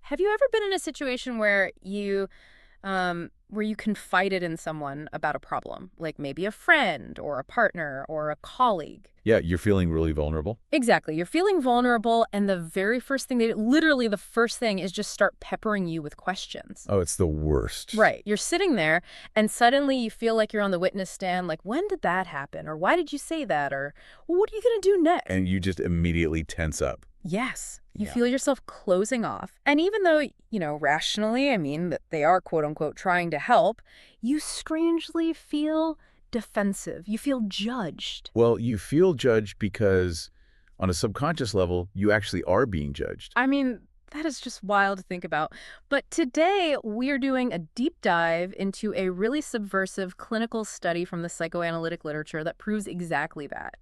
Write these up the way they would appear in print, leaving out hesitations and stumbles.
Have you ever been in a situation where you confided in someone about a problem, like maybe a friend or a partner or a colleague? Yeah, you're feeling really vulnerable? Exactly. You're feeling vulnerable, and the very first thing literally the first thing is just start peppering you with questions. Oh, it's the worst. Right. You're sitting there, and suddenly you feel like you're on the witness stand, like, when did that happen? Or why did you say that? Or well, what are you going to do next? And you just immediately tense up. Yes. You Yeah. feel yourself closing off. And even though, rationally, I mean, that they are quote unquote trying to help, you strangely feel defensive. You feel judged. Well, you feel judged because on a subconscious level, you actually are being judged. I mean, that is just wild to think about. But today, we're doing a deep dive into a really subversive clinical study from the psychoanalytic literature that proves exactly that.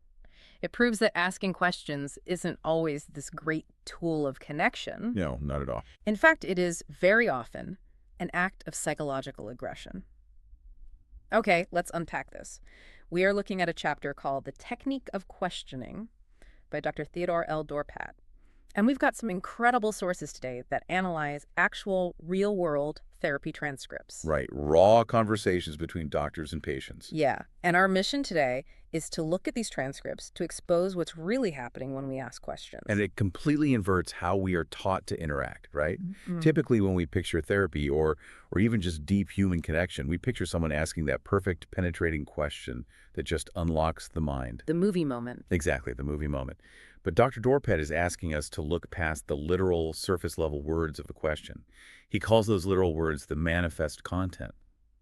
It proves that asking questions isn't always this great tool of connection. No, not at all. In fact, it is very often an act of psychological aggression. Okay, let's unpack this. We are looking at a chapter called The Technique of Questioning by Dr. Theodore L. Dorpat. And we've got some incredible sources today that analyze actual real-world therapy transcripts. Right. Raw conversations between doctors and patients. Yeah, and our mission today is to look at these transcripts to expose what's really happening when we ask questions. And it completely inverts how we are taught to interact, right? Mm. Typically, when we picture therapy or even just deep human connection, we picture someone asking that perfect, penetrating question that just unlocks the mind. The movie moment. Exactly, the movie moment. But Dr. Dorpat is asking us to look past the literal, surface-level words of the question. He calls those literal words the manifest content.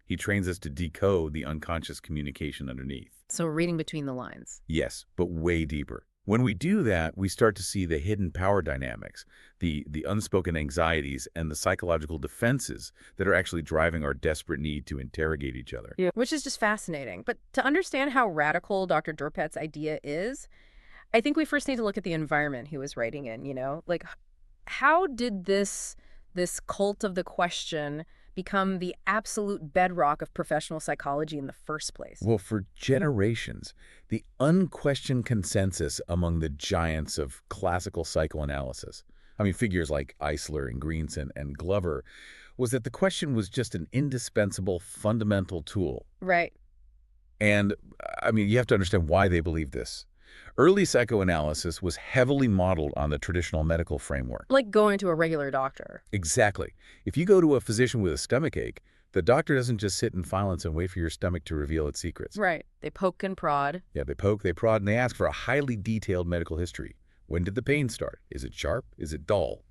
He trains us to decode the unconscious communication underneath. So reading between the lines. Yes, but way deeper. When we do that, we start to see the hidden power dynamics, the unspoken anxieties, and the psychological defenses that are actually driving our desperate need to interrogate each other. Yeah. Which is just fascinating. But to understand how radical Dr. Dorpat's idea is, I think we first need to look at the environment he was writing in, Like, how did this cult of the question become the absolute bedrock of professional psychology in the first place? Well, for generations, the unquestioned consensus among the giants of classical psychoanalysis, I mean, figures like Eisler and Greenson and Glover, was that the question was just an indispensable fundamental tool. Right. And, I mean, you have to understand why they believed this. Early psychoanalysis was heavily modeled on the traditional medical framework. Like going to a regular doctor. Exactly. If you go to a physician with a stomach ache, the doctor doesn't just sit in silence and wait for your stomach to reveal its secrets. Right. They poke and prod. Yeah, they poke, they prod, and they ask for a highly detailed medical history. When did the pain start? Is it sharp? Is it dull?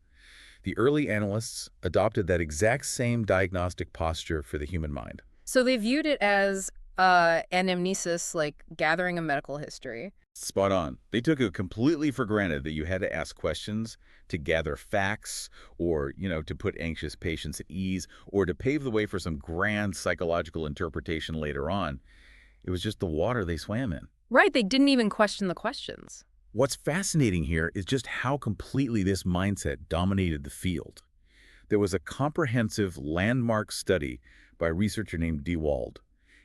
The early analysts adopted that exact same diagnostic posture for the human mind. So they viewed it as anamnesis, like gathering a medical history. Spot on. They took it completely for granted that you had to ask questions to gather facts or, to put anxious patients at ease or to pave the way for some grand psychological interpretation later on. It was just the water they swam in. Right. They didn't even question the questions. What's fascinating here is just how completely this mindset dominated the field. There was a comprehensive landmark study by a researcher named Dewald.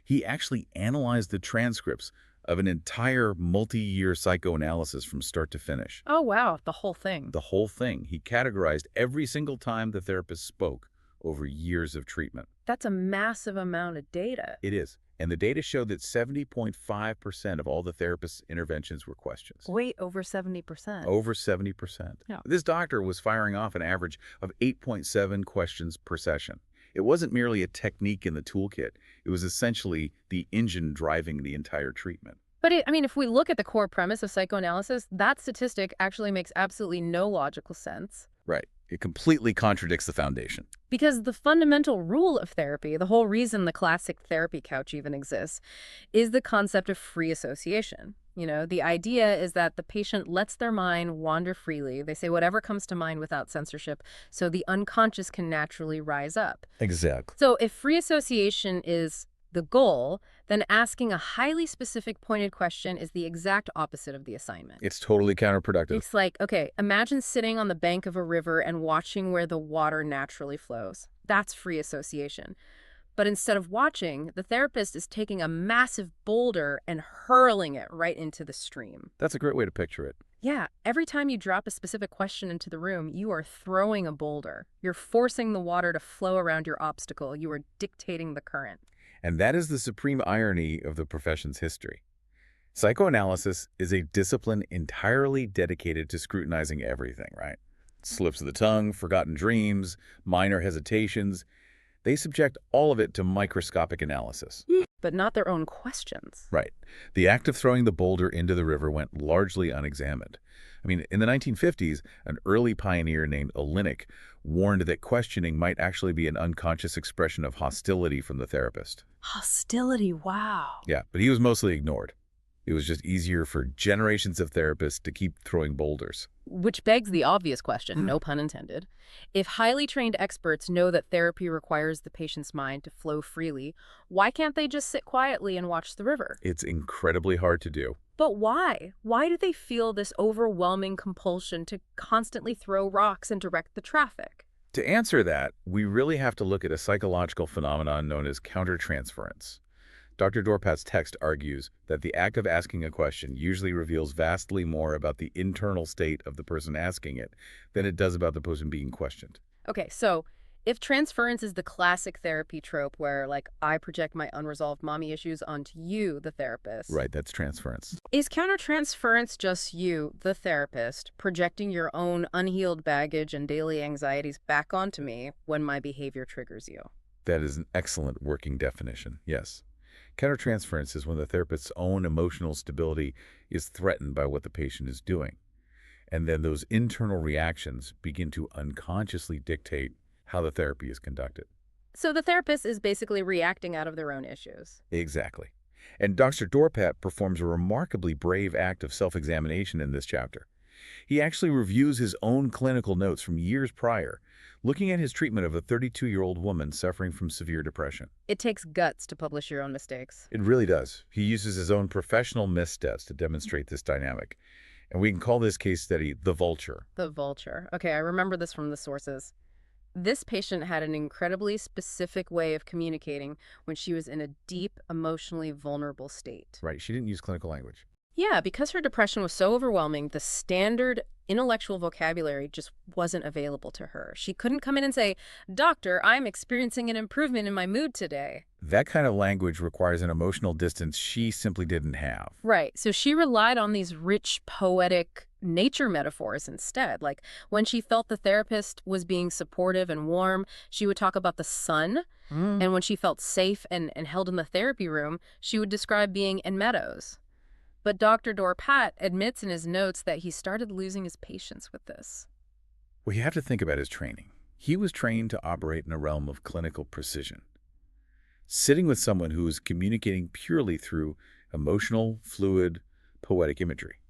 He actually analyzed the transcripts of an entire multi-year psychoanalysis from start to finish. Oh, wow. The whole thing. The whole thing. He categorized every single time the therapist spoke over years of treatment. That's a massive amount of data. It is. And the data showed that 70.5% of all the therapist's interventions were questions. Wait, over 70%. Over 70%. Yeah. This doctor was firing off an average of 8.7 questions per session. It wasn't merely a technique in the toolkit. It was essentially the engine driving the entire treatment. But if we look at the core premise of psychoanalysis, that statistic actually makes absolutely no logical sense. Right. It completely contradicts the foundation. Because the fundamental rule of therapy, the whole reason the classic therapy couch even exists, is the concept of free association. The idea is that the patient lets their mind wander freely. They say whatever comes to mind without censorship, so the unconscious can naturally rise up. Exactly. So if free association is the goal, then asking a highly specific pointed question is the exact opposite of the assignment. It's totally counterproductive. It's like, okay, imagine sitting on the bank of a river and watching where the water naturally flows. That's free association. But instead of watching, the therapist is taking a massive boulder and hurling it right into the stream. That's a great way to picture it. Yeah, every time you drop a specific question into the room, you are throwing a boulder. You're forcing the water to flow around your obstacle. You are dictating the current. And that is the supreme irony of the profession's history. Psychoanalysis is a discipline entirely dedicated to scrutinizing everything, right? Slips of the tongue, forgotten dreams, minor hesitations. They subject all of it to microscopic analysis. But not their own questions. Right. The act of throwing the boulder into the river went largely unexamined. I mean, in the 1950s, an early pioneer named Olinik warned that questioning might actually be an unconscious expression of hostility from the therapist. Hostility, wow. Yeah, but he was mostly ignored. It was just easier for generations of therapists to keep throwing boulders. Which begs the obvious question, no pun intended. If highly trained experts know that therapy requires the patient's mind to flow freely, why can't they just sit quietly and watch the river? It's incredibly hard to do. But why? Why do they feel this overwhelming compulsion to constantly throw rocks and direct the traffic? To answer that, we really have to look at a psychological phenomenon known as countertransference. Dr. Dorpat's text argues that the act of asking a question usually reveals vastly more about the internal state of the person asking it than it does about the person being questioned. Okay, so if transference is the classic therapy trope where, like, I project my unresolved mommy issues onto you, the therapist. Right, that's transference. Is countertransference just you, the therapist, projecting your own unhealed baggage and daily anxieties back onto me when my behavior triggers you? That is an excellent working definition, yes. Countertransference is when the therapist's own emotional stability is threatened by what the patient is doing. And then those internal reactions begin to unconsciously dictate how the therapy is conducted. So the therapist is basically reacting out of their own issues. Exactly. And Dr. Dorpat performs a remarkably brave act of self-examination in this chapter. He actually reviews his own clinical notes from years prior, looking at his treatment of a 32-year-old woman suffering from severe depression. It takes guts to publish your own mistakes. It really does. He uses his own professional missteps to demonstrate this dynamic. And we can call this case study the vulture. The vulture. Okay, I remember this from the sources. This patient had an incredibly specific way of communicating when she was in a deep, emotionally vulnerable state. Right, she didn't use clinical language. Yeah, because her depression was so overwhelming, the standard intellectual vocabulary just wasn't available to her. She couldn't come in and say, "Doctor, I'm experiencing an improvement in my mood today." That kind of language requires an emotional distance she simply didn't have. Right, so she relied on these rich, poetic nature metaphors instead. Like, when she felt the therapist was being supportive and warm, she would talk about the sun. And when she felt safe and held in the therapy room, she would describe being in meadows. But Dr. Dorpat admits in his notes that he started losing his patience with this. Well, you have to think about his training. He was trained to operate in a realm of clinical precision. Sitting with someone who is communicating purely through emotional, fluid, poetic imagery.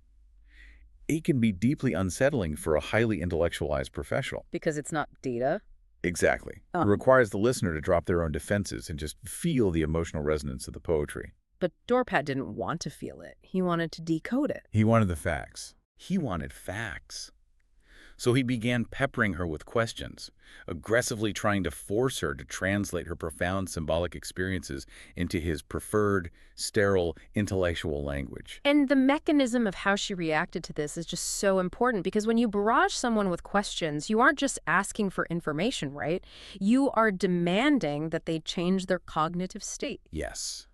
It can be deeply unsettling for a highly intellectualized professional. Because it's not data? Exactly. It requires the listener to drop their own defenses and just feel the emotional resonance of the poetry. But Dorpat didn't want to feel it. He wanted to decode it. He wanted the facts. He wanted facts. So he began peppering her with questions, aggressively trying to force her to translate her profound symbolic experiences into his preferred, sterile, intellectual language. And the mechanism of how she reacted to this is just so important, because when you barrage someone with questions, you aren't just asking for information, right? You are demanding that they change their cognitive state. Yes,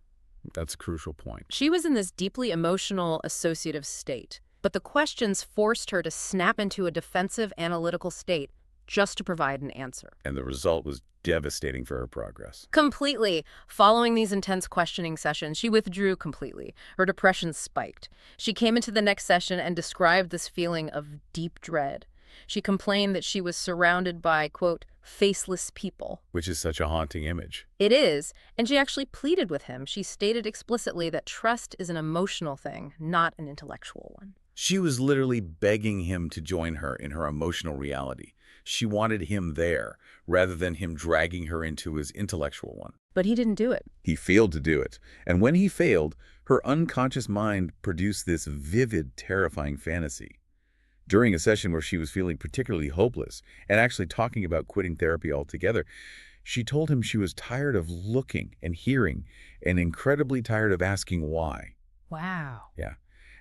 that's a crucial point. She was in this deeply emotional, associative state, but the questions forced her to snap into a defensive, analytical state just to provide an answer. And the result was devastating for her progress. Completely. Following these intense questioning sessions, she withdrew completely. Her depression spiked. She came into the next session and described this feeling of deep dread. She complained that she was surrounded by, quote, faceless people. Which is such a haunting image. It is, and she actually pleaded with him. She stated explicitly that trust is an emotional thing, not an intellectual one. She was literally begging him to join her in her emotional reality. She wanted him there, rather than him dragging her into his intellectual one. But he didn't do it. He failed to do it. And when he failed, her unconscious mind produced this vivid, terrifying fantasy. During a session where she was feeling particularly hopeless and actually talking about quitting therapy altogether, she told him she was tired of looking and hearing and incredibly tired of asking why. Wow. Yeah.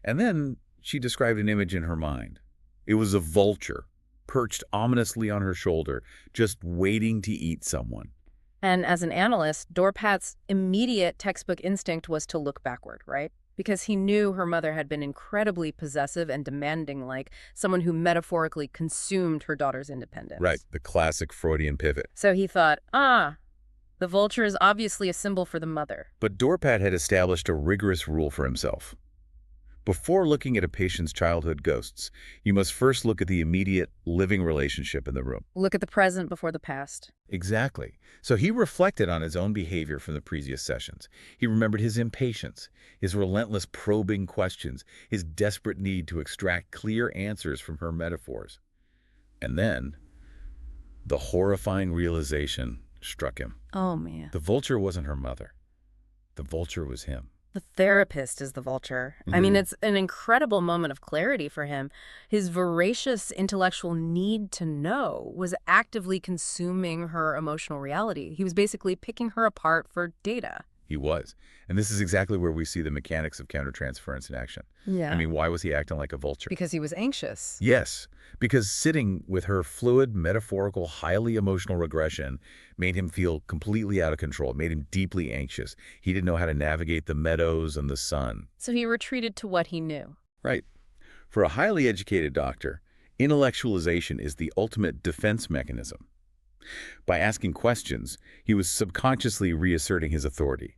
And then she described an image in her mind. It was a vulture, perched ominously on her shoulder, just waiting to eat someone. And as an analyst, Dorpat's immediate textbook instinct was to look backward, right? Because he knew her mother had been incredibly possessive and demanding, like someone who metaphorically consumed her daughter's independence. Right, the classic Freudian pivot. So he thought, the vulture is obviously a symbol for the mother. But Dorpat had established a rigorous rule for himself. Before looking at a patient's childhood ghosts, you must first look at the immediate living relationship in the room. Look at the present before the past. Exactly. So he reflected on his own behavior from the previous sessions. He remembered his impatience, his relentless probing questions, his desperate need to extract clear answers from her metaphors. And then, the horrifying realization struck him. Oh, man. The vulture wasn't her mother. The vulture was him. The therapist is the vulture. I mean, it's an incredible moment of clarity for him. His voracious intellectual need to know was actively consuming her emotional reality. He was basically picking her apart for data. He was. And this is exactly where we see the mechanics of countertransference in action. Yeah. I mean, why was he acting like a vulture? Because he was anxious. Yes, because sitting with her fluid, metaphorical, highly emotional regression made him feel completely out of control, made him deeply anxious. He didn't know how to navigate the meadows and the sun. So he retreated to what he knew. Right. For a highly educated doctor, intellectualization is the ultimate defense mechanism. By asking questions, he was subconsciously reasserting his authority.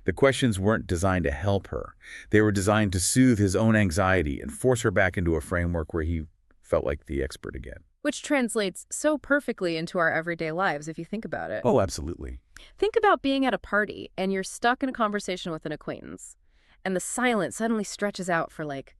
The questions weren't designed to help her. They were designed to soothe his own anxiety and force her back into a framework where he felt like the expert again. Which translates so perfectly into our everyday lives, if you think about it. Oh, absolutely. Think about being at a party and you're stuck in a conversation with an acquaintance, and the silence suddenly stretches out for like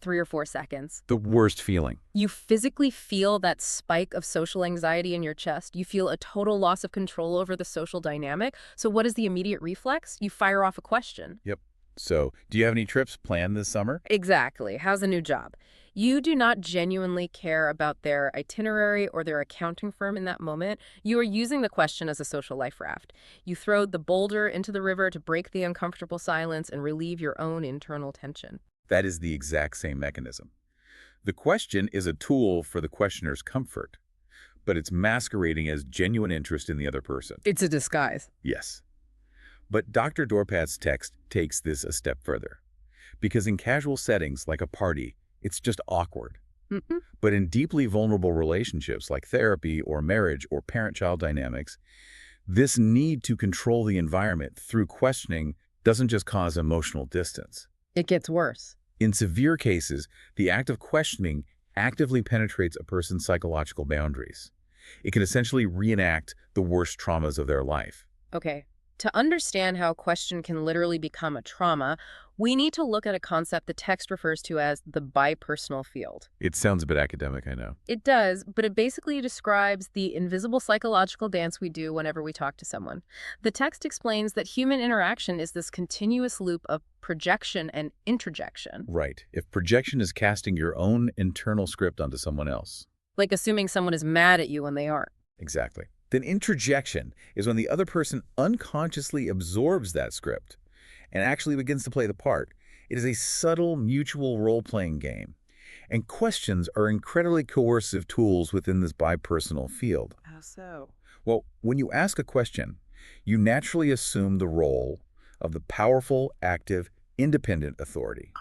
3 or 4 seconds. The worst feeling. You physically feel that spike of social anxiety in your chest. You feel a total loss of control over the social dynamic. So what is the immediate reflex? You fire off a question. Yep. So, do you have any trips planned this summer? Exactly. How's the new job? You do not genuinely care about their itinerary or their accounting firm in that moment. You are using the question as a social life raft. You throw the boulder into the river to break the uncomfortable silence and relieve your own internal tension. That is the exact same mechanism. The question is a tool for the questioner's comfort, but it's masquerading as genuine interest in the other person. It's a disguise. Yes. But Dr. Dorpat's text takes this a step further. Because in casual settings like a party, it's just awkward. But in deeply vulnerable relationships like therapy or marriage or parent-child dynamics, this need to control the environment through questioning doesn't just cause emotional distance. It gets worse. In severe cases, the act of questioning actively penetrates a person's psychological boundaries. It can essentially reenact the worst traumas of their life. Okay. To understand how a question can literally become a trauma, we need to look at a concept the text refers to as the bipersonal field. It sounds a bit academic, I know. It does, but it basically describes the invisible psychological dance we do whenever we talk to someone. The text explains that human interaction is this continuous loop of projection and introjection. Right. If projection is casting your own internal script onto someone else. Like assuming someone is mad at you when they aren't. Exactly. Then introjection is when the other person unconsciously absorbs that script and actually begins to play the part. It is a subtle mutual role-playing game. And questions are incredibly coercive tools within this bipersonal field. How so? Well, when you ask a question, you naturally assume the role of the powerful, active, independent authority.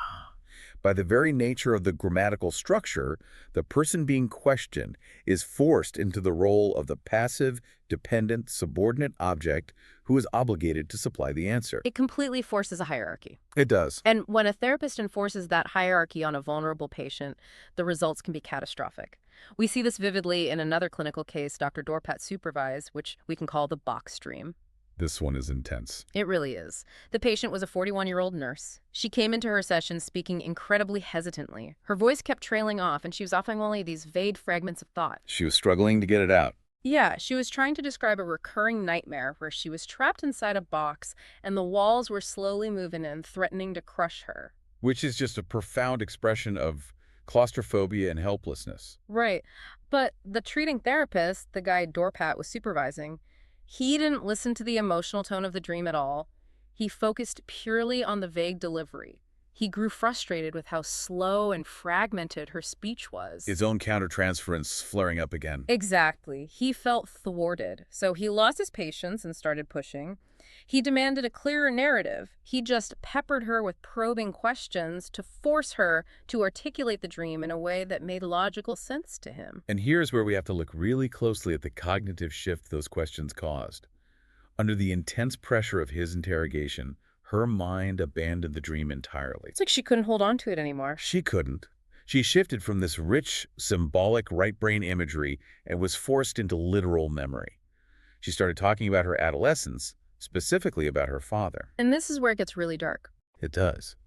By the very nature of the grammatical structure, the person being questioned is forced into the role of the passive, dependent, subordinate object who is obligated to supply the answer. It completely forces a hierarchy. It does. And when a therapist enforces that hierarchy on a vulnerable patient, the results can be catastrophic. We see this vividly in another clinical case Dr. Dorpat supervised, which we can call the box dream. This one is intense. It really is. The patient was a 41-year-old nurse. She came into her session speaking incredibly hesitantly. Her voice kept trailing off, and she was offering only these vague fragments of thought. She was struggling to get it out. Yeah, she was trying to describe a recurring nightmare where she was trapped inside a box, and the walls were slowly moving in, threatening to crush her. Which is just a profound expression of claustrophobia and helplessness. Right. But the treating therapist, the guy Dorpat was supervising, he didn't listen to the emotional tone of the dream at all. He focused purely on the vague delivery. He grew frustrated with how slow and fragmented her speech was. His own countertransference flaring up again. Exactly. He felt thwarted, so he lost his patience and started pushing. He demanded a clearer narrative. He just peppered her with probing questions to force her to articulate the dream in a way that made logical sense to him. And here's where we have to look really closely at the cognitive shift those questions caused. Under the intense pressure of his interrogation, her mind abandoned the dream entirely. It's like she couldn't hold on to it anymore. She couldn't. She shifted from this rich, symbolic right brain imagery and was forced into literal memory. She started talking about her adolescence, specifically about her father. And this is where it gets really dark. It does.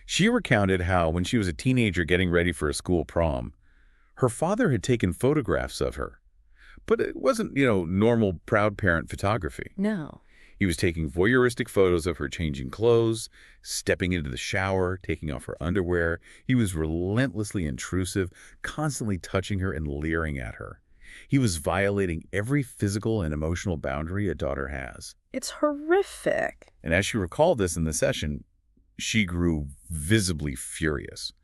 She recounted how, when she was a teenager getting ready for a school prom, her father had taken photographs of her. But it wasn't, normal proud parent photography. No. He was taking voyeuristic photos of her changing clothes, stepping into the shower, taking off her underwear. He was relentlessly intrusive, constantly touching her and leering at her. He was violating every physical and emotional boundary a daughter has. It's horrific. And as she recalled this in the session, she grew visibly furious.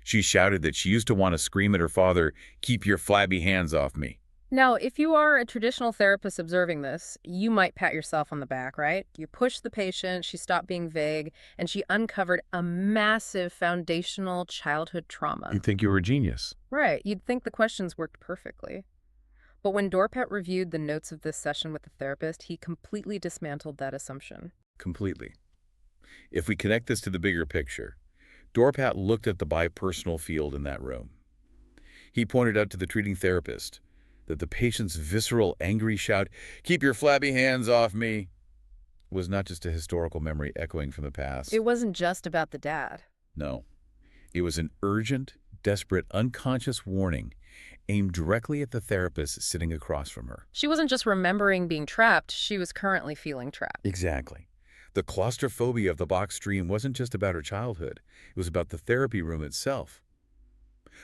She shouted that she used to want to scream at her father, "Keep your flabby hands off me." Now, if you are a traditional therapist observing this, you might pat yourself on the back, right? You pushed the patient, she stopped being vague, and she uncovered a massive foundational childhood trauma. You'd think you were a genius. Right. You'd think the questions worked perfectly. But when Dorpat reviewed the notes of this session with the therapist, he completely dismantled that assumption. Completely. If we connect this to the bigger picture, Dorpat looked at the bipersonal field in that room. He pointed out to the treating therapist that the patient's visceral, angry shout, "Keep your flabby hands off me," was not just a historical memory echoing from the past. It wasn't just about the dad. No. It was an urgent, desperate, unconscious warning aimed directly at the therapist sitting across from her. She wasn't just remembering being trapped, she was currently feeling trapped. Exactly. The claustrophobia of the box dream wasn't just about her childhood. It was about the therapy room itself.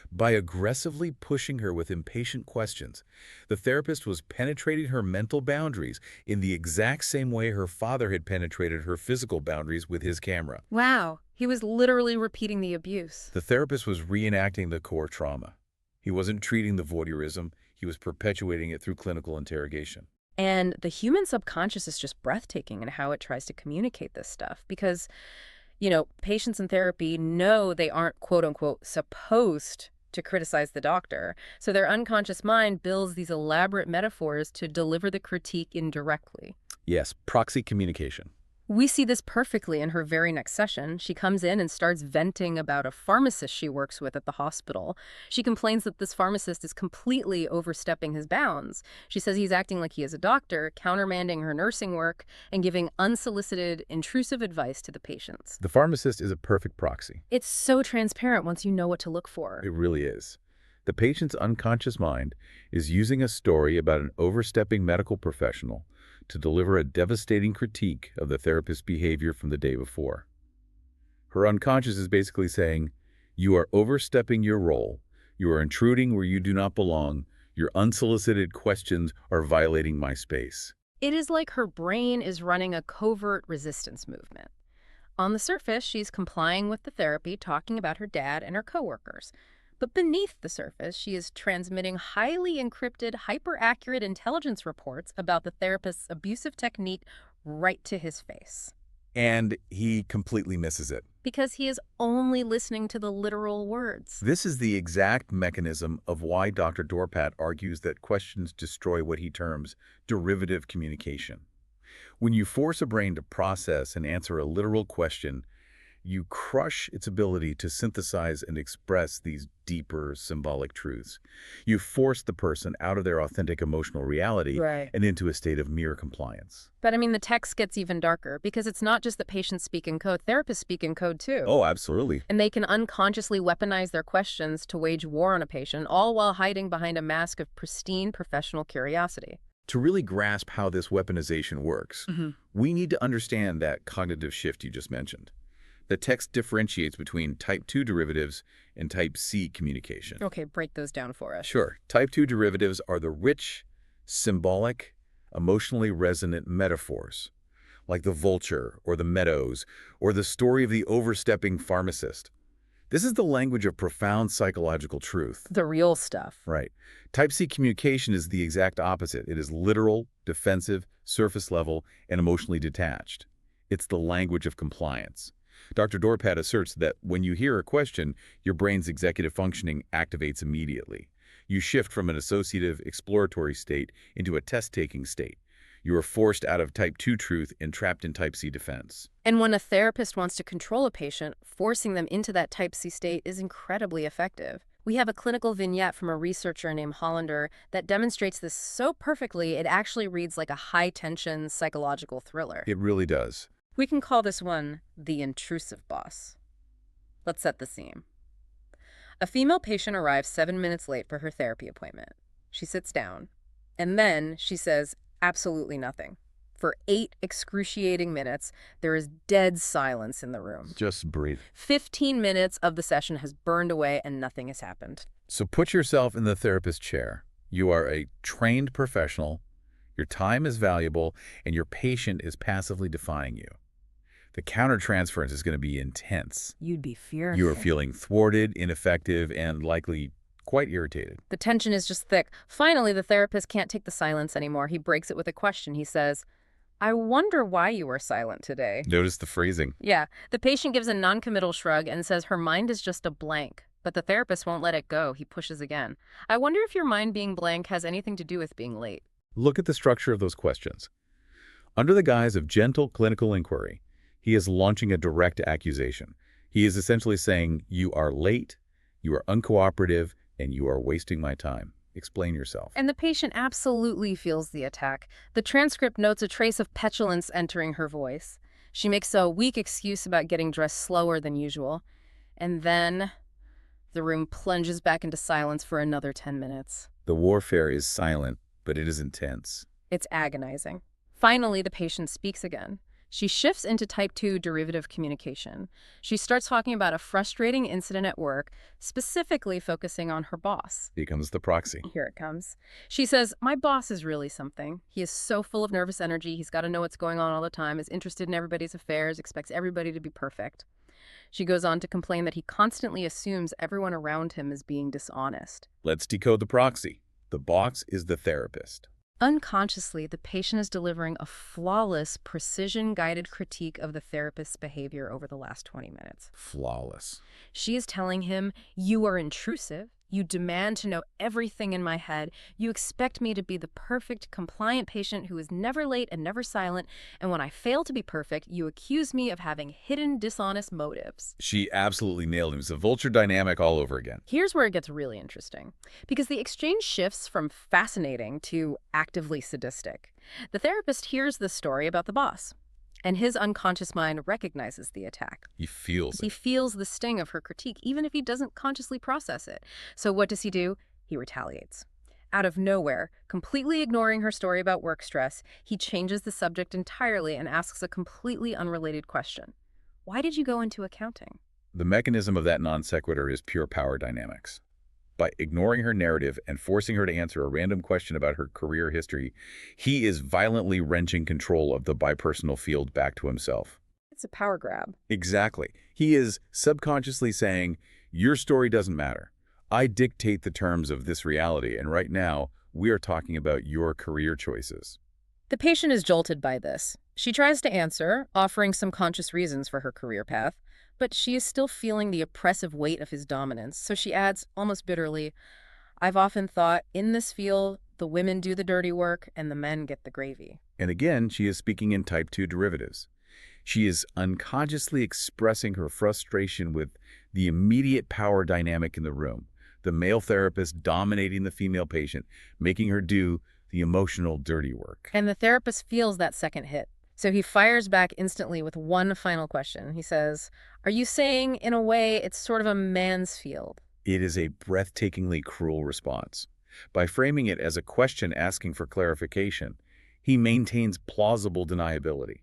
By aggressively pushing her with impatient questions, the therapist was penetrating her mental boundaries in the exact same way her father had penetrated her physical boundaries with his camera. Wow. He was literally repeating the abuse. The therapist was reenacting the core trauma. He wasn't treating the voyeurism, he was perpetuating it through clinical interrogation. And the human subconscious is just breathtaking in how it tries to communicate this stuff because, patients in therapy know they aren't, quote unquote, supposed to criticize the doctor. So their unconscious mind builds these elaborate metaphors to deliver the critique indirectly. Yes, proxy communication. We see this perfectly in her very next session. She comes in and starts venting about a pharmacist she works with at the hospital. She complains that this pharmacist is completely overstepping his bounds. She says he's acting like he is a doctor, countermanding her nursing work, and giving unsolicited, intrusive advice to the patients. The pharmacist is a perfect proxy. It's so transparent once you know what to look for. It really is. The patient's unconscious mind is using a story about an overstepping medical professional to deliver a devastating critique of the therapist's behavior from the day before. Her unconscious is basically saying, "You are overstepping your role, you are intruding where you do not belong, your unsolicited questions are violating my space." It is like her brain is running a covert resistance movement. On the surface, she's complying with the therapy, talking about her dad and her coworkers. But beneath the surface, she is transmitting highly encrypted, hyper-accurate intelligence reports about the therapist's abusive technique right to his face. And he completely misses it. Because he is only listening to the literal words. This is the exact mechanism of why Dr. Dorpat argues that questions destroy what he terms derivative communication. When you force a brain to process and answer a literal question, you crush its ability to synthesize and express these deeper symbolic truths. You force the person out of their authentic emotional reality and into a state of mere compliance. But the text gets even darker because it's not just that patients speak in code, therapists speak in code too. Oh, absolutely. And they can unconsciously weaponize their questions to wage war on a patient, all while hiding behind a mask of pristine professional curiosity. To really grasp how this weaponization works, we need to understand that cognitive shift you just mentioned. The text differentiates between type 2 derivatives and type C communication. Okay, break those down for us. Sure. Type 2 derivatives are the rich, symbolic, emotionally resonant metaphors, like the vulture or the meadows or the story of the overstepping pharmacist. This is the language of profound psychological truth. The real stuff. Right. Type C communication is the exact opposite. It is literal, defensive, surface level, and emotionally detached. It's the language of compliance. Dr. Dorpat asserts that when you hear a question, your brain's executive functioning activates immediately. You shift from an associative, exploratory state into a test-taking state. You are forced out of type 2 truth and trapped in type C defense. And when a therapist wants to control a patient, forcing them into that type C state is incredibly effective. We have a clinical vignette from a researcher named Hollander that demonstrates this so perfectly it actually reads like a high-tension psychological thriller. It really does. We can call this one the intrusive boss. Let's set the scene. A female patient arrives 7 minutes late for her therapy appointment. She sits down, and then she says absolutely nothing. For 8 excruciating minutes, there is dead silence in the room. Just breathe. 15 minutes of the session has burned away and nothing has happened. So put yourself in the therapist's chair. You are a trained professional, your time is valuable, and your patient is passively defying you. The countertransference is going to be intense. You'd be furious. You are feeling thwarted, ineffective, and likely quite irritated. The tension is just thick. Finally, the therapist can't take the silence anymore. He breaks it with a question. He says, "I wonder why you were silent today." Notice the phrasing. Yeah, the patient gives a non-committal shrug and says her mind is just a blank. But the therapist won't let it go. He pushes again. "I wonder if your mind being blank has anything to do with being late." Look at the structure of those questions. Under the guise of gentle clinical inquiry, he is launching a direct accusation. He is essentially saying, you are late, you are uncooperative, and you are wasting my time. Explain yourself. And the patient absolutely feels the attack. The transcript notes a trace of petulance entering her voice. She makes a weak excuse about getting dressed slower than usual. And then the room plunges back into silence for another 10 minutes. The warfare is silent, but it is intense. It's agonizing. Finally, the patient speaks again. She shifts into type 2 derivative communication. She starts talking about a frustrating incident at work, specifically focusing on her boss. Becomes the proxy. Here it comes. She says, "My boss is really something. He is so full of nervous energy. He's got to know what's going on all the time, is interested in everybody's affairs, expects everybody to be perfect." She goes on to complain that he constantly assumes everyone around him is being dishonest. Let's decode the proxy. The box is the therapist. Unconsciously, the patient is delivering a flawless, precision-guided critique of the therapist's behavior over the last 20 minutes. Flawless. She is telling him, "You are intrusive. You demand to know everything in my head. You expect me to be the perfect, compliant patient who is never late and never silent. And when I fail to be perfect, you accuse me of having hidden, dishonest motives." She absolutely nailed him. It's a vulture dynamic all over again. Here's where it gets really interesting, because the exchange shifts from fascinating to actively sadistic. The therapist hears the story about the boss, and his unconscious mind recognizes the attack. He feels He it. feels the sting of her critique, even if he doesn't consciously process it. So what does he do? He retaliates. Out of nowhere, completely ignoring her story about work stress, he changes the subject entirely and asks a completely unrelated question. "Why did you go into accounting?" The mechanism of that non sequitur is pure power dynamics. By ignoring her narrative and forcing her to answer a random question about her career history, he is violently wrenching control of the bipersonal field back to himself. It's a power grab. Exactly. He is subconsciously saying, your story doesn't matter. I dictate the terms of this reality, and right now, we are talking about your career choices. The patient is jolted by this. She tries to answer, offering some conscious reasons for her career path, but she is still feeling the oppressive weight of his dominance, so she adds, almost bitterly, "I've often thought, in this field, the women do the dirty work and the men get the gravy." And again, she is speaking in type 2 derivatives. She is unconsciously expressing her frustration with the immediate power dynamic in the room, the male therapist dominating the female patient, making her do the emotional dirty work. And the therapist feels that second hit. So he fires back instantly with one final question. He says, "Are you saying, in a way, it's sort of a man's field?" It is a breathtakingly cruel response. By framing it as a question asking for clarification, he maintains plausible deniability.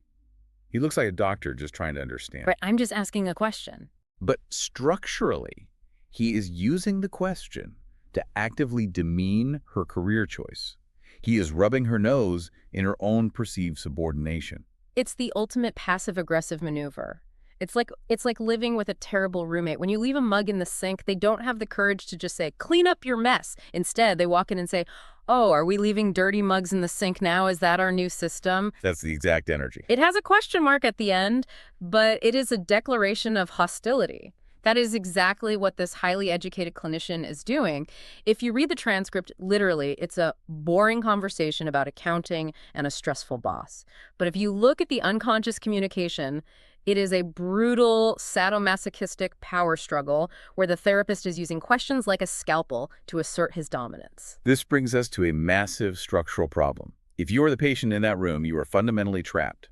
He looks like a doctor just trying to understand. Right, I'm just asking a question. But structurally, he is using the question to actively demean her career choice. He is rubbing her nose in her own perceived subordination. It's the ultimate passive-aggressive maneuver. It's like living with a terrible roommate. When you leave a mug in the sink, they don't have the courage to just say, "Clean up your mess." Instead, they walk in and say, "Oh, are we leaving dirty mugs in the sink now? Is that our new system?" That's the exact energy. It has a question mark at the end, but it is a declaration of hostility. That is exactly what this highly educated clinician is doing. If you read the transcript, literally, it's a boring conversation about accounting and a stressful boss. But if you look at the unconscious communication, it is a brutal, sadomasochistic power struggle where the therapist is using questions like a scalpel to assert his dominance. This brings us to a massive structural problem. If you are the patient in that room, you are fundamentally trapped.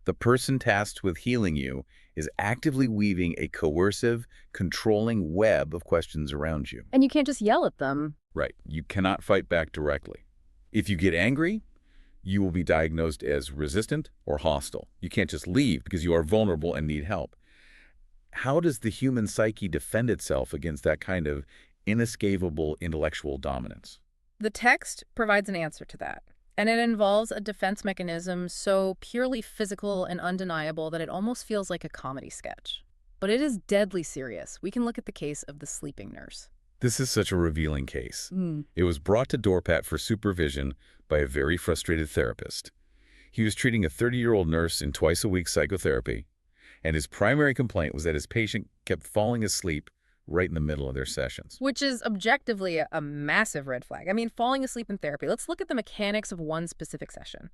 The person tasked with healing you is actively weaving a coercive, controlling web of questions around you. And you can't just yell at them. Right. You cannot fight back directly. If you get angry, you will be diagnosed as resistant or hostile. You can't just leave because you are vulnerable and need help. How does the human psyche defend itself against that kind of inescapable intellectual dominance? The text provides an answer to that. And it involves a defense mechanism so purely physical and undeniable that it almost feels like a comedy sketch. But it is deadly serious. We can look at the case of the sleeping nurse. This is such a revealing case. It was brought to Dorpat for supervision by a very frustrated therapist. He was treating a 30-year-old nurse in twice-a-week psychotherapy, and his primary complaint was that his patient kept falling asleep right in the middle of their sessions. Which is objectively a massive red flag. I mean, falling asleep in therapy. Let's look at the mechanics of one specific session.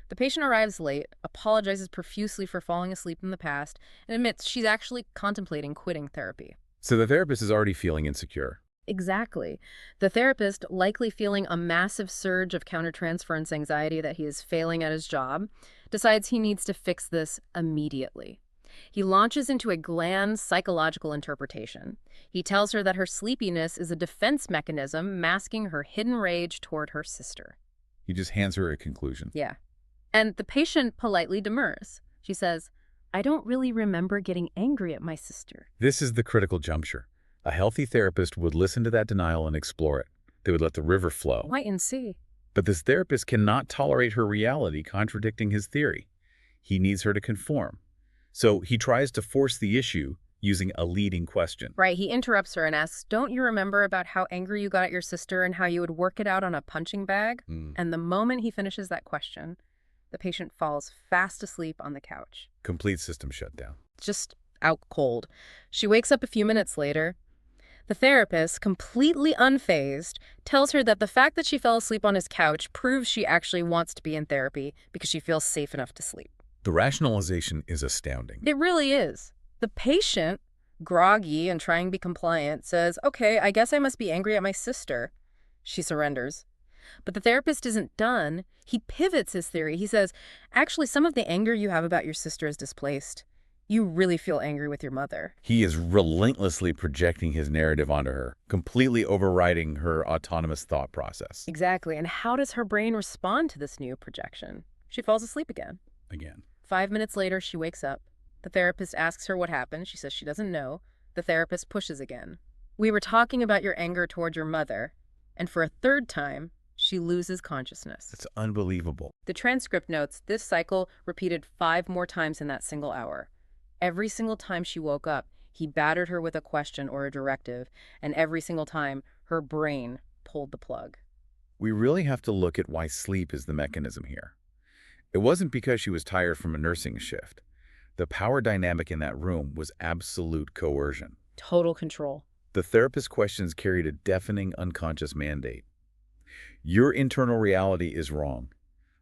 The patient arrives late, apologizes profusely for falling asleep in the past, and admits she's actually contemplating quitting therapy. So the therapist is already feeling insecure. Exactly. The therapist, likely feeling a massive surge of countertransference anxiety that he is failing at his job, decides he needs to fix this immediately. He launches into a grand psychological interpretation. He tells her that her sleepiness is a defense mechanism masking her hidden rage toward her sister. He just hands her a conclusion. Yeah. And the patient politely demurs. She says, "I don't really remember getting angry at my sister." This is the critical juncture. A healthy therapist would listen to that denial and explore it. They would let the river flow. Wait and see. But this therapist cannot tolerate her reality contradicting his theory. He needs her to conform. So he tries to force the issue using a leading question. Right, he interrupts her and asks, "Don't you remember about how angry you got at your sister and how you would work it out on a punching bag?" And the moment he finishes that question, the patient falls fast asleep on the couch. Complete system shutdown. Just out cold. She wakes up a few minutes later. The therapist, completely unfazed, tells her that the fact that she fell asleep on his couch proves she actually wants to be in therapy because she feels safe enough to sleep. The rationalization is astounding. It really is. The patient, groggy and trying to be compliant, says, "Okay, I guess I must be angry at my sister." She surrenders. But the therapist isn't done. He pivots his theory. He says, "Actually, some of the anger you have about your sister is displaced. You really feel angry with your mother." He is relentlessly projecting his narrative onto her, completely overriding her autonomous thought process. Exactly. And how does her brain respond to this new projection? She falls asleep again. 5 minutes later, she wakes up. The therapist asks her what happened. She says she doesn't know. The therapist pushes again. "We were talking about your anger toward your mother." And for a third time, she loses consciousness. It's unbelievable. The transcript notes this cycle repeated 5 more times in that single hour. Every single time she woke up, he battered her with a question or a directive, and every single time, her brain pulled the plug. We really have to look at why sleep is the mechanism here. It wasn't because she was tired from a nursing shift. The power dynamic in that room was absolute coercion. Total control. The therapist's questions carried a deafening unconscious mandate. Your internal reality is wrong.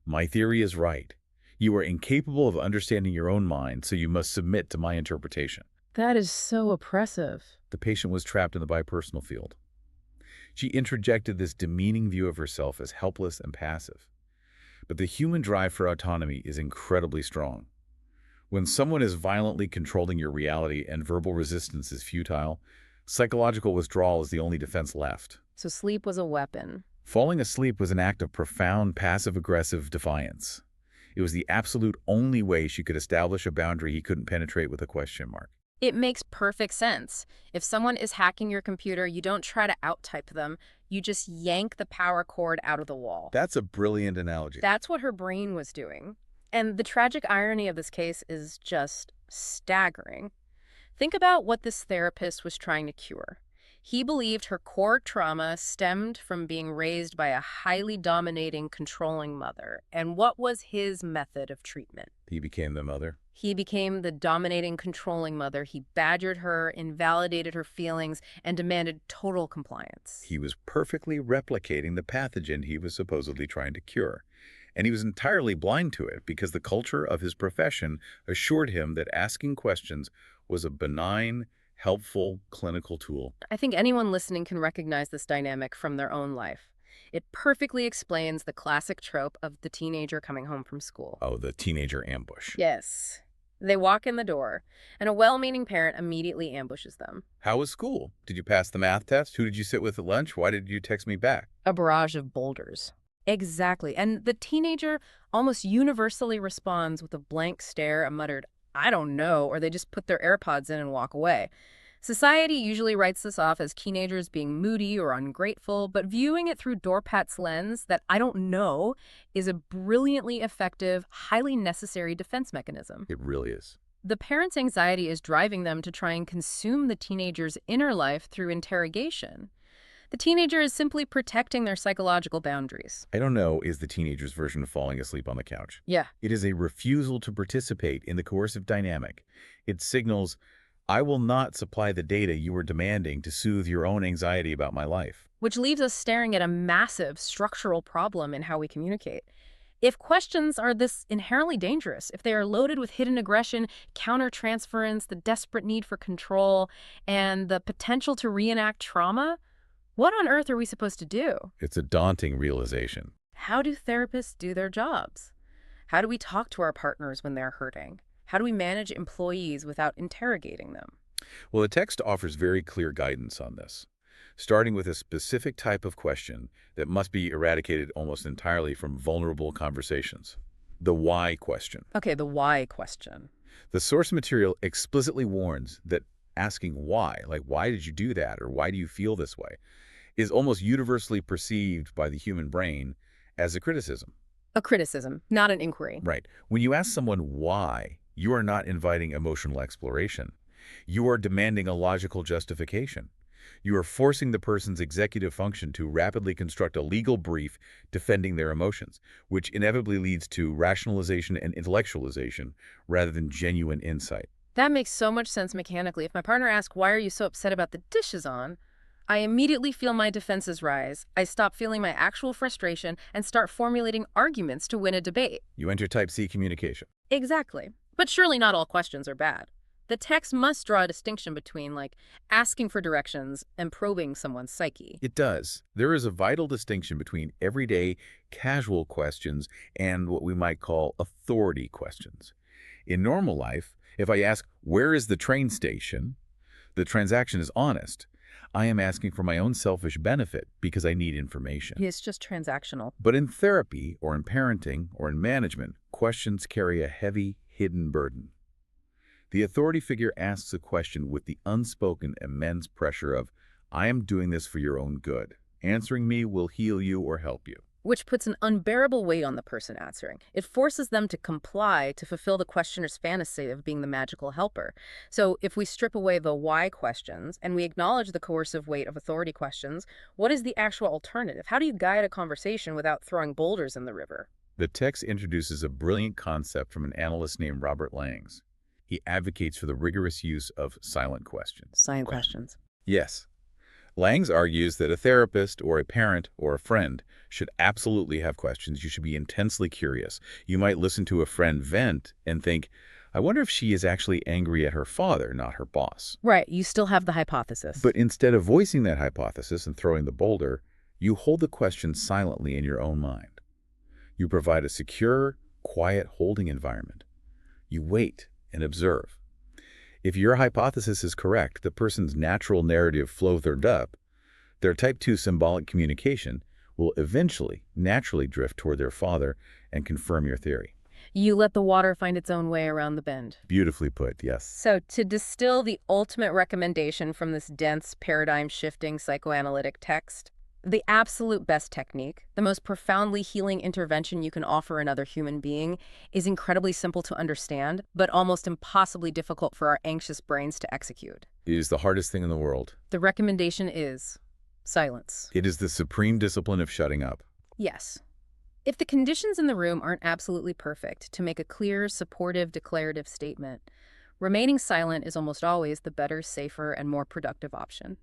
My theory is right. You are incapable of understanding your own mind, so you must submit to my interpretation. That is so oppressive. The patient was trapped in the bipersonal field. She introjected this demeaning view of herself as helpless and passive. But the human drive for autonomy is incredibly strong. When someone is violently controlling your reality and verbal resistance is futile, psychological withdrawal is the only defense left. So sleep was a weapon. Falling asleep was an act of profound passive-aggressive defiance. It was the absolute only way she could establish a boundary he couldn't penetrate with a question mark. It makes perfect sense. If someone is hacking your computer, you don't try to out-type them. You just yank the power cord out of the wall. That's a brilliant analogy. That's what her brain was doing. And the tragic irony of this case is just staggering. Think about what this therapist was trying to cure. He believed her core trauma stemmed from being raised by a highly dominating, controlling mother. And what was his method of treatment? He became the mother. He became the dominating, controlling mother. He badgered her, invalidated her feelings, and demanded total compliance. He was perfectly replicating the pathogen he was supposedly trying to cure. And he was entirely blind to it because the culture of his profession assured him that asking questions was a benign, helpful clinical tool. I think anyone listening can recognize this dynamic from their own life. It perfectly explains the classic trope of the teenager coming home from school. Oh, the teenager ambush. Yes. They walk in the door, and a well-meaning parent immediately ambushes them. How was school? Did you pass the math test? Who did you sit with at lunch? Why did you text me back? A barrage of boulders. Exactly. And the teenager almost universally responds with a blank stare, a muttered, "I don't know," or they just put their AirPods in and walk away. Society usually writes this off as teenagers being moody or ungrateful, but viewing it through Dorpat's lens, that "I don't know," is a brilliantly effective, highly necessary defense mechanism. It really is. The parent's anxiety is driving them to try and consume the teenager's inner life through interrogation. The teenager is simply protecting their psychological boundaries. I don't know is the teenager's version of falling asleep on the couch. Yeah. It is a refusal to participate in the coercive dynamic. It signals, I will not supply the data you are demanding to soothe your own anxiety about my life. Which leaves us staring at a massive structural problem in how we communicate. If questions are this inherently dangerous, if they are loaded with hidden aggression, countertransference, the desperate need for control, and the potential to reenact trauma, what on earth are we supposed to do? It's a daunting realization. How do therapists do their jobs? How do we talk to our partners when they're hurting? How do we manage employees without interrogating them? Well, the text offers very clear guidance on this, starting with a specific type of question that must be eradicated almost entirely from vulnerable conversations. The why question. Okay, the why question. The source material explicitly warns that asking why, like why did you do that or why do you feel this way, is almost universally perceived by the human brain as a criticism. A criticism, not an inquiry. Right. When you ask someone why, you are not inviting emotional exploration. You are demanding a logical justification. You are forcing the person's executive function to rapidly construct a legal brief defending their emotions, which inevitably leads to rationalization and intellectualization rather than genuine insight. That makes so much sense mechanically. If my partner asks, "Why are you so upset about the dishes on?" I immediately feel my defenses rise. I stop feeling my actual frustration and start formulating arguments to win a debate. You enter type C communication. Exactly. But surely not all questions are bad. The text must draw a distinction between, like, asking for directions and probing someone's psyche. It does. There is a vital distinction between everyday, casual questions and what we might call authority questions. In normal life, if I ask, where is the train station? The transaction is honest. I am asking for my own selfish benefit because I need information. It's just transactional. But in therapy, or in parenting, or in management, questions carry a heavy, hidden burden. The authority figure asks a question with the unspoken immense pressure of, I am doing this for your own good. Answering me will heal you or help you. Which puts an unbearable weight on the person answering. It forces them to comply to fulfill the questioner's fantasy of being the magical helper. So if we strip away the why questions and we acknowledge the coercive weight of authority questions, what is the actual alternative? How do you guide a conversation without throwing boulders in the river? The text introduces a brilliant concept from an analyst named Robert Langs. He advocates for the rigorous use of silent questions. Silent questions. Yes. Langs argues that a therapist or a parent or a friend should absolutely have questions. You should be intensely curious. You might listen to a friend vent and think, I wonder if she is actually angry at her father, not her boss. Right, you still have the hypothesis. But instead of voicing that hypothesis and throwing the boulder, you hold the question silently in your own mind. You provide a secure, quiet holding environment. You wait and observe. If your hypothesis is correct, the person's natural narrative floated up, their type 2 symbolic communication will eventually naturally drift toward their father and confirm your theory. You let the water find its own way around the bend. Beautifully put, yes. So to distill the ultimate recommendation from this dense, paradigm-shifting psychoanalytic text, The absolute best technique, the most profoundly healing intervention you can offer another human being, is incredibly simple to understand, but almost impossibly difficult for our anxious brains to execute. It is the hardest thing in the world. The recommendation is silence. It is the supreme discipline of shutting up. Yes. If the conditions in the room aren't absolutely perfect to make a clear, supportive, declarative statement, remaining silent is almost always the better, safer, and more productive option.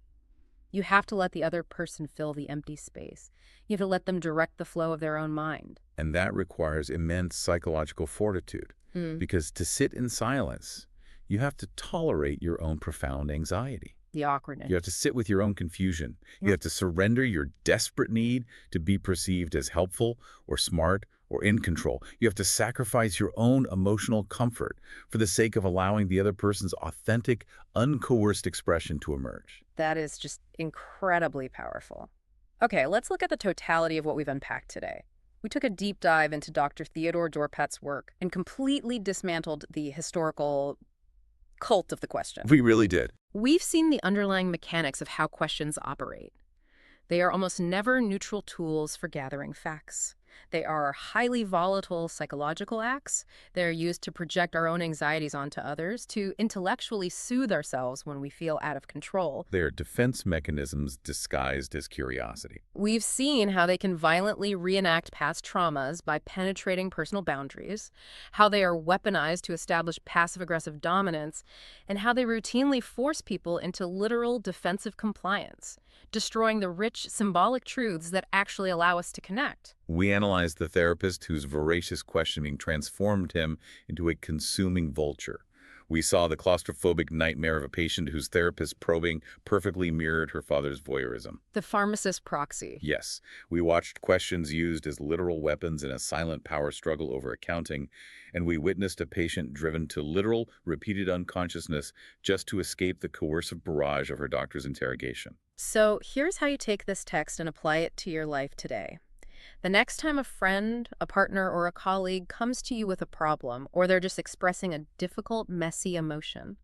You have to let the other person fill the empty space. You have to let them direct the flow of their own mind. And that requires immense psychological fortitude. Because to sit in silence, you have to tolerate your own profound anxiety. The awkwardness. You have to sit with your own confusion. You have to surrender your desperate need to be perceived as helpful or smart or in control. You have to sacrifice your own emotional comfort for the sake of allowing the other person's authentic, uncoerced expression to emerge. That is just incredibly powerful. Okay, let's look at the totality of what we've unpacked today. We took a deep dive into Dr. Theodore Dorpat's work and completely dismantled the historical cult of the question. We really did. We've seen the underlying mechanics of how questions operate. They are almost never neutral tools for gathering facts. They are highly volatile psychological acts. They're used to project our own anxieties onto others, to intellectually soothe ourselves when we feel out of control. They are defense mechanisms disguised as curiosity. We've seen how they can violently reenact past traumas by penetrating personal boundaries, how they are weaponized to establish passive-aggressive dominance, and how they routinely force people into literal defensive compliance, destroying the rich symbolic truths that actually allow us to connect. We analyzed the therapist whose voracious questioning transformed him into a consuming vulture. We saw the claustrophobic nightmare of a patient whose therapist's probing perfectly mirrored her father's voyeurism. The pharmacist proxy. Yes, we watched questions used as literal weapons in a silent power struggle over accounting, and we witnessed a patient driven to literal, repeated unconsciousness just to escape the coercive barrage of her doctor's interrogation. So here's how you take this text and apply it to your life today. The next time a friend, a partner, or a colleague comes to you with a problem, or they're just expressing a difficult, messy emotion,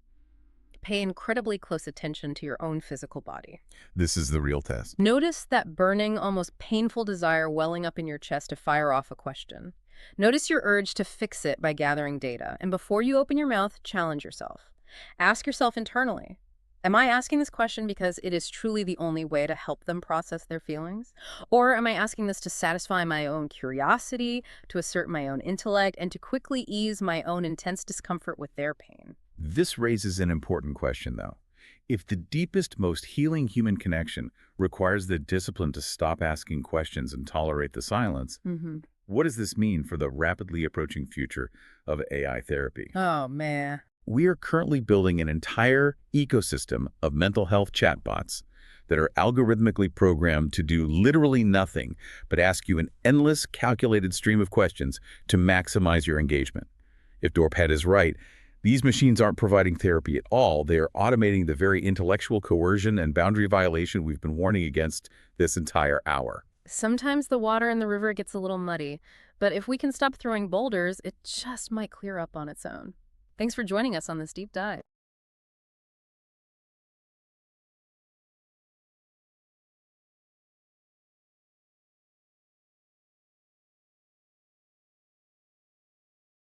pay incredibly close attention to your own physical body. This is the real test. Notice that burning, almost painful desire welling up in your chest to fire off a question. Notice your urge to fix it by gathering data, and before you open your mouth, challenge yourself. Ask yourself internally, am I asking this question because it is truly the only way to help them process their feelings? Or am I asking this to satisfy my own curiosity, to assert my own intellect, and to quickly ease my own intense discomfort with their pain? This raises an important question, though. If the deepest, most healing human connection requires the discipline to stop asking questions and tolerate the silence, what does this mean for the rapidly approaching future of AI therapy? Oh, man. We are currently building an entire ecosystem of mental health chatbots that are algorithmically programmed to do literally nothing but ask you an endless, calculated stream of questions to maximize your engagement. If Dorpat is right, these machines aren't providing therapy at all. They are automating the very intellectual coercion and boundary violation we've been warning against this entire hour. Sometimes the water in the river gets a little muddy, but if we can stop throwing boulders, it just might clear up on its own. Thanks for joining us on this deep dive.